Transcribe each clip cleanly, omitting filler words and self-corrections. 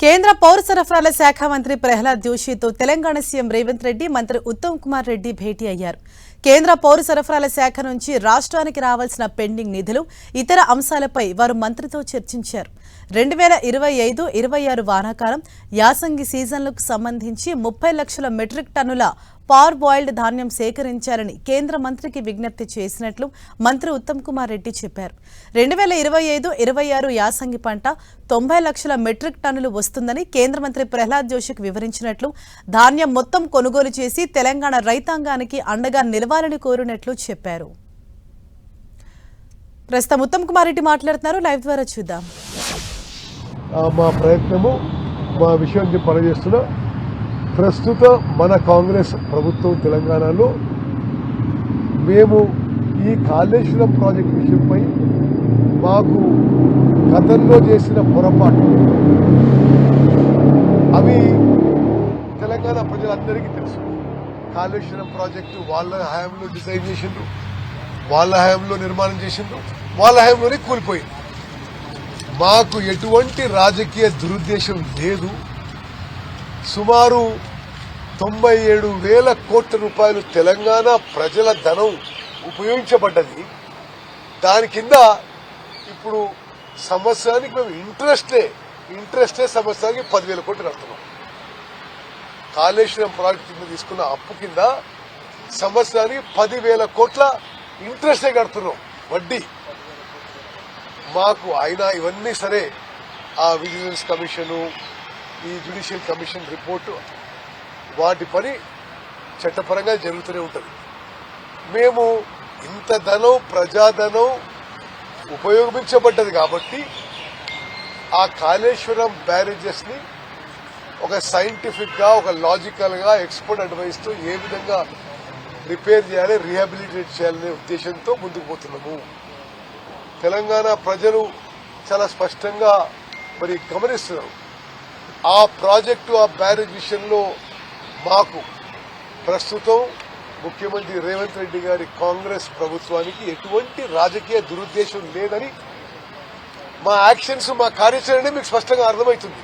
కేంద్ర పౌర సరఫరాల శాఖ మంత్రి ప్రహ్లాద్ జోషితో తెలంగాణ సీఎం రేవంత్ రెడ్డి మంత్రి ఉత్తమ్ కుమార్ రెడ్డి భేటీ అయ్యారు. కేంద్ర పౌర సరఫరాల శాఖ నుంచి రాష్ట్రానికి రావాల్సిన పెండింగ్ నిధులు, ఇతర అంశాలపై వారు మంత్రితో చర్చించారు. 2025-26 వానాకాలం యాసంగి సీజన్లకు సంబంధించి 30 లక్షల మెట్రిక్ టన్నుల పార్ బాయిల్డ్ ధాన్యం సేకరించాలని కేంద్ర మంత్రికి విజ్ఞప్తి చేసినట్లు మంత్రి ఉత్తమ్ కుమార్ రెడ్డి చెప్పారు. 2025-26 యాసంగి పంట 90 లక్షల మెట్రిక్ టన్నులు వస్తుందని కేంద్ర మంత్రి ప్రహ్లాద్ జోషికి వివరించినట్లు, ధాన్యం మొత్తం కొనుగోలు చేసి తెలంగాణ రైతాంగానికి అండగా నిలవాలని కోరినట్లు చెప్పారు. ప్రస్తుతం ఉత్తమ్ కుమార్ రెడ్డి మాట్లాడుతున్నారు. లైవ్ ద్వారా చూద్దాం. మా ప్రయత్నము మా విషయం పనిచేస్తున్న ప్రస్తుత మన కాంగ్రెస్ ప్రభుత్వం తెలంగాణలో మేము ఈ కాళేశ్వరం ప్రాజెక్టు విషయంపై మాకు గతంలో చేసిన పొరపాటు అవి తెలంగాణ ప్రజలందరికీ తెలుసు. కాళేశ్వరం ప్రాజెక్టు వాళ్ళ హయాంలో డిజైన్ చేసిండ్రు, వాళ్ళ హయాంలో నిర్మాణం చేసిండ్రు, వాళ్ళ హయాంలోనే కూలిపోయింది. మాకు ఎటువంటి రాజకీయ దురుద్దేశం లేదు. సుమారు 97,000 కోట్ల రూపాయలు తెలంగాణ ప్రజల ధనం ఉపయోగించబడ్డది. దాని కింద ఇప్పుడు సంవత్సరానికి మేము ఇంట్రెస్టే సంవత్సరానికి 10,000 కోట్లు కడుతున్నాం. కాళేశ్వరం ప్రాజెక్టు కింద తీసుకున్న అప్పు కింద సంవత్సరానికి 10,000 కోట్ల ఇంట్రెస్టే కడుతున్నాం, వడ్డీ. మాకు అయినా ఇవన్నీ సరే ఆ విజిలెన్స్ కమిషను, ఈ జ్యుడిషియల్ కమిషన్ రిపోర్టు, వాటి పని చట్టపరంగా జరుగుతూనే ఉంటుంది. మేము ఇంత ధనం, ప్రజాధనం ఉపయోగించబడ్డది కాబట్టి ఆ కాళేశ్వరం బ్యారేజెస్ ని ఒక సైంటిఫిక్ గా, ఒక లాజికల్ గా, ఎక్స్పర్ట్ అడ్వైస్ తో ఏ విధంగా రిపేర్ చేయాలి, రీహాబిలిటేట్ చేయాలనే ఉద్దేశంతో ముందుకు పోతున్నాము. తెలంగాణ ప్రజలు చాలా స్పష్టంగా మరి గమనిస్తున్నారు. ఆ ప్రాజెక్టు, ఆ బ్యారేజ్ విషయంలో మాకు ప్రస్తుతం ముఖ్యమంత్రి రేవంత్ రెడ్డి గారి కాంగ్రెస్ ప్రభుత్వానికి ఎటువంటి రాజకీయ దురుద్దేశం లేదని మా యాక్షన్స్, మా కార్యాచరణ మీకు స్పష్టంగా అర్థమవుతుంది.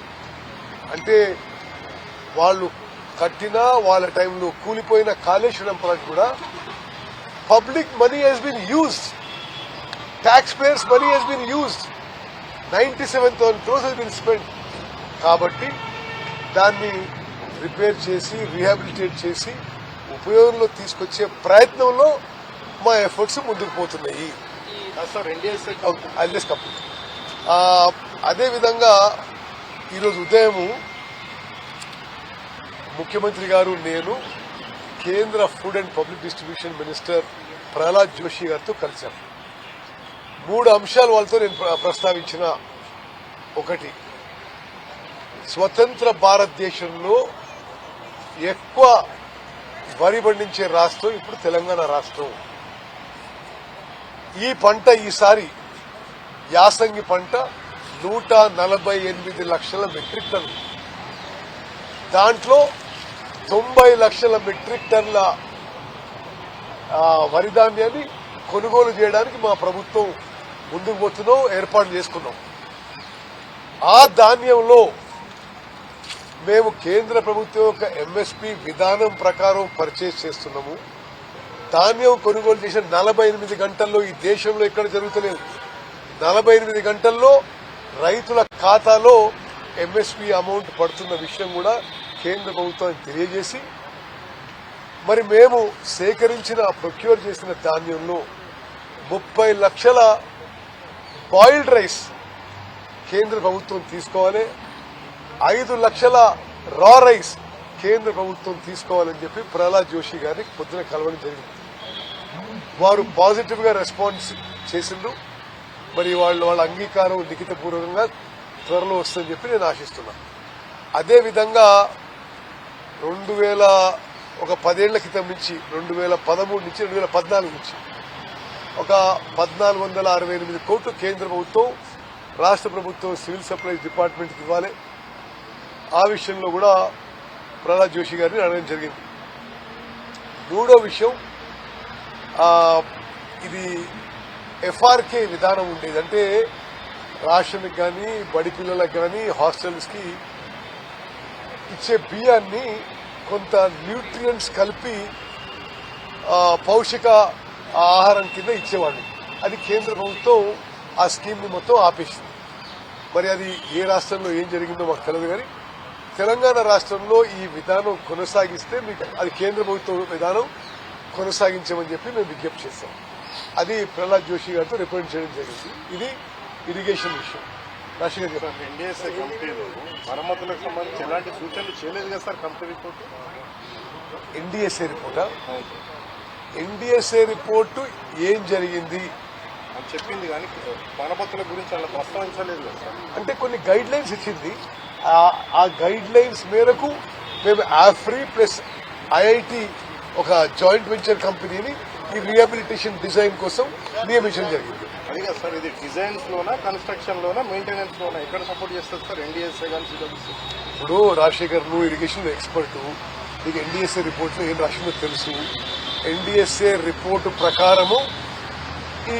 అంటే వాళ్ళు కట్టిన వాళ్ళ టైంలో కూలిపోయిన కాళేశ్వరం ప్రాజెక్ట్ కూడా public money has been used, taxpayers' money has been used. 97,000 crores has been spent. కాబట్టి దాన్ని రిపేర్ చేసి, రీహాబిలిటేట్ చేసి ఉపయోగంలో తీసుకొచ్చే ప్రయత్నంలో మా ఎఫర్ట్స్ ముందుకు పోతున్నాయి. అదేవిధంగా ఈరోజు ఉదయం ముఖ్యమంత్రి గారు, నేను కేంద్ర food and public distribution minister Prahlad Joshi గారితో కలిశాను. 3 అంశాలు వాళ్ళతో నేను ప్రస్తావించిన. ఒకటి, స్వతంత్ర భారతదేశంలో ఎక్కువ వరి పండించే రాష్ట్రం ఇప్పుడు తెలంగాణ రాష్ట్రం. ఈ పంట ఈసారి యాసంగి పంట 148 లక్షల మెట్రిక్ టన్నులు, దాంట్లో 90 లక్షల మెట్రిక్ టన్నుల వరి ధాన్యాన్ని కొనుగోలు చేయడానికి మా ప్రభుత్వం ముందుకు పోతున్నాం, ఏర్పాటు చేసుకున్నాం. ఆ ధాన్యంలో మేము కేంద్ర ప్రభుత్వం యొక్క ఎంఎస్పీ విధానం ప్రకారం పర్చేస్ చేస్తున్నాము. ధాన్యం కొనుగోలు చేసిన 48 గంటల్లో, ఈ దేశంలో ఎక్కడ జరుగుతలేదు, 48 గంటల్లో రైతుల ఖాతాలో ఎంఎస్పీ అమౌంట్ పడుతున్న విషయం కూడా కేంద్ర ప్రభుత్వానికి తెలియజేసి, మరి మేము సేకరించిన, ప్రొక్యూర్ చేసిన ధాన్యంలో 30 లక్షల బాయిల్డ్ రైస్ కేంద్ర ప్రభుత్వం తీసుకోవాలి, 5 లక్షల రా రైస్ కేంద్ర ప్రభుత్వం తీసుకోవాలని చెప్పి ప్రహ్లాద్ జోషి గారిని పొద్దున కలవడం జరిగింది. వారు పాజిటివ్ గా రెస్పాన్స్ చేసిండ్రు. మరి వాళ్ళ అంగీకారం లిఖితపూర్వకంగా త్వరలో వస్తుందని చెప్పి నేను ఆశిస్తున్నాను. అదేవిధంగా 10 ఏళ్ల క్రితం నుంచి 2013 నుంచి 2014 నుంచి ఒక 1,468 కోట్లు కేంద్ర ప్రభుత్వం, రాష్ట్ర ప్రభుత్వం సివిల్ సప్లైస్ డిపార్ట్మెంట్కి ఇవ్వాలి. ఆ విషయంలో కూడా ప్రహ్లాద్ జోషి గారిని అడగడం జరిగింది. 3వ విషయం, ఇది ఎఫ్ఆర్కే విధానం ఉండేది. అంటే రేషన్కి కానీ, బడి పిల్లలకు కానీ, హాస్టల్స్ కి ఇచ్చే బియ్యాన్ని కొంత న్యూట్రియంట్స్ కలిపి పౌష్టిక ఆహారం కింద ఇచ్చేవాళ్ళు. అది కేంద్ర ప్రభుత్వం ఆ స్కీమ్ని మొత్తం ఆపేసింది. మరి అది ఏ రాష్ట్రంలో ఏం జరిగిందో మాకు తెలియదు, కానీ తెలంగాణ రాష్ట్రంలో ఈ విధానం కొనసాగిస్తే మీకు అది కేంద్ర ప్రభుత్వ విధానం కొనసాగించమని చెప్పి మేము విజ్ఞప్తి చేస్తాం. అది ప్రహ్లాద్ జోషి గారితో రిప్రజెంట్ చేయడం జరిగింది. ఇది ఇరిగేషన్ విషయం. రాజశేఖర్ గారు, ఎన్డీఎస్ఏ కమిటీలో మరమ్మతులకు సంబంధించి ఎలాంటి సూచనలు చేయలేదు కదా సార్ కమిటీ రిపోర్టు? ఎన్డీఎస్ఏ రిపోర్టా? ఎన్డీఎస్ఏ రిపోర్టు ఏం జరిగింది అని చెప్పింది, కానీ మరమ్మతుల గురించి అలా ప్రస్తావించలేదు కదా సార్. అంటే కొన్ని గైడ్ లైన్స్ ఇచ్చింది. ఆ గైడ్ లైన్స్ మేరకు మేము ఆఫ్రీ ప్లస్ ఐఐటి ఒక జాయింట్ వెంచర్ కంపెనీని ఈ రీహాబిలిటేషన్ డిజైన్ కోసం నియమించడం జరిగింది. అది కదా సార్, ఇది డిజైన్స్ లోనా, కన్స్ట్రక్షన్ లోనా, మెయింటెనెన్స్ లోనా ఎక్కడ సపోర్ట్ చేస్తారు సార్ ఎన్డీఎస్ఏ కానీ సిడబ్ల్యూసీ? ఇప్పుడు రాజశేఖర్, నువ్వు ఇరిగేషన్ ఎక్స్పర్ట్, నీకు ఎన్డీఎస్ఏ రిపోర్ట్లో ఏం రాసిందో తెలుసు. ఎన్డీఎస్ఏ రిపోర్టు ప్రకారము ఈ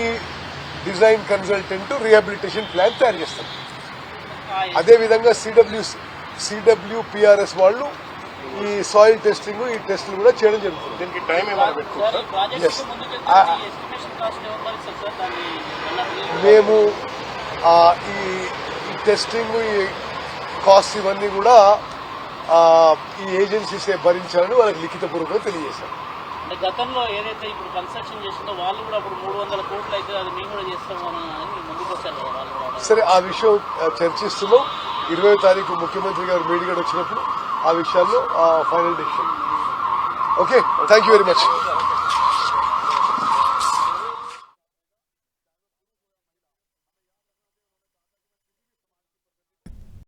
డిజైన్ కన్సల్టెంట్ రీహాబిలిటేషన్ ప్లాన్ తయారు చేస్తారు. అదేవిధంగా సిడబ్ల్యూపిఆర్ఎస్ వాళ్ళు ఈ సాయిల్ టెస్టింగ్, ఈ టెస్టులు కూడా చేయడం జరుగుతుంది. దీనికి టైం ఏమైనా పెట్టుకుంటారు? మేము ఈ టెస్టింగ్, ఈ కాస్ట్ ఇవన్నీ కూడా ఈ ఏజెన్సీసే భరించాలని వాళ్ళకి లిఖితపూర్వకంగా తెలియజేశాం. గతంలో ఏదైతే ఇప్పుడు కన్స్ట్రక్షన్ చేసిందో వాళ్ళు కూడా అప్పుడు 300 కోట్లు అయితే అది మేము కూడా చేస్తామని ముందుకు వచ్చారు కదా వాళ్ళు కూడా. సరే, ఆ విషయం చర్చిస్తున్నాం. 20వ తారీఖు ముఖ్యమంత్రి గారు మీడియాకి వచ్చినప్పుడు ఆ విషయాల్లో final decision. Okay, thank you very much.